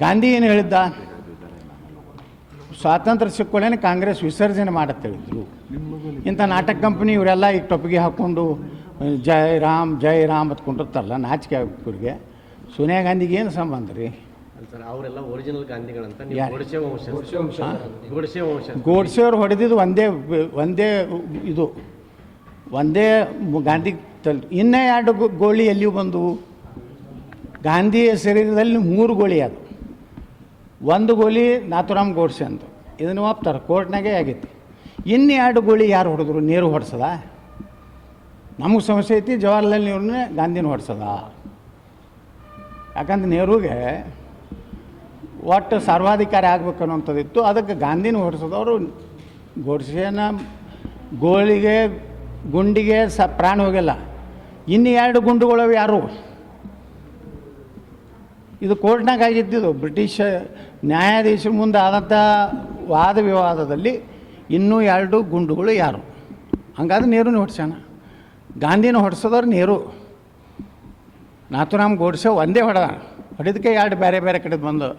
ಗಾಂಧಿ ಏನು ಹೇಳಿದ್ದ? ಸ್ವಾತಂತ್ರ್ಯ ಸಿಕ್ಕೊಳ್ಳೇನೆ ಕಾಂಗ್ರೆಸ್ ವಿಸರ್ಜನೆ ಮಾಡತ್ತೇಳಿದ್ರು. ಇಂಥ ನಾಟಕ ಕಂಪ್ನಿ ಇವರೆಲ್ಲ ಈಗ ಟೊಪ್ಪಿಗೆ ಹಾಕ್ಕೊಂಡು ಜೈ ರಾಮ್ ಅಂತ ಕೊಂಡಿರ್ತಾರಲ್ಲ, ನಾಚಿಕೆ ಅವ್ರಿಗೆ. ಸೋನಿಯಾ ಗಾಂಧಿಗೆ ಏನು ಸಂಬಂಧ ರೀ? ಸರ್ ಅವರೆಲ್ಲ ಒರಿಜಿನಲ್ ಗಾಂಧಿಗಳಂತ. ಗೋಡ್ಸೆಯವ್ರು ಹೊಡೆದಿದ್ದು ಒಂದೇ ಗಾಂಧಿ ಇನ್ನೇ 2 ಗೋಳಿ ಎಲ್ಲಿಯೂ ಬಂದವು. ಗಾಂಧಿಯ ಶರೀರದಲ್ಲಿ 3 ಗೋಳಿ ಅದು. 1 ಗೋಲಿ ನಾಥುರಾಮ್ ಗೋಡ್ಸೆ ಅಂತ, ಇದನ್ನು ಒಪ್ತಾರೆ, ಕೋರ್ಟ್ನಾಗೆ ಆಗೈತಿ. ಇನ್ನು 2 ಗೋಳಿ ಯಾರು ಹೊಡೆದ್ರು? ನೆಹರು ಹೊಡ್ಸದ? ನಮಗೆ ಸಮಸ್ಯೆ ಐತಿ, ಜವಾಹರ್ಲಾಲ್ ನೆಹರೂನೇ ಗಾಂಧಿನ ಹೊಡ್ಸದ. ಯಾಕಂದ್ರೆ ನೆಹರೂಗೆ ಒಟ್ಟು ಸರ್ವಾಧಿಕಾರಿ ಆಗ್ಬೇಕು ಅನ್ನೋಂಥದ್ದಿತ್ತು. ಅದಕ್ಕೆ ಗಾಂಧಿನ ಹೊಡ್ಸೋದವರು ಗೋಡ್ಸೆನ ಗುಂಡಿಗೆ ಪ್ರಾಣ ಹೋಗಿಲ್ಲ. ಇನ್ನು 2 ಗುಂಡುಗಳವು ಯಾರು? ಇದು ಕೋರ್ಟ್ನಾಗ ಆಗಿದ್ದಿದ್ದು. ಬ್ರಿಟಿಷ್ ನ್ಯಾಯಾಧೀಶರ ಮುಂದೆ ಆದಂಥ ವಾದ ವಿವಾದದಲ್ಲಿ ಇನ್ನೂ 2 ಗುಂಡುಗಳು ಯಾರು? ಹಂಗಾದ್ರೆ ನೆಹರೂನ ಹೊಡ್ಸ್ಯಾನ. ಗಾಂಧಿನ ಹೊಡ್ಸೋದವ್ರು ನೆಹರು. ನಾಥುರಾಮ್ ಗೋಡ್ಸೆ ಒಂದೇ ಹೊಡೆದಕ್ಕೆ 2 ಬೇರೆ ಬೇರೆ ಕಡೆ ಬಂದು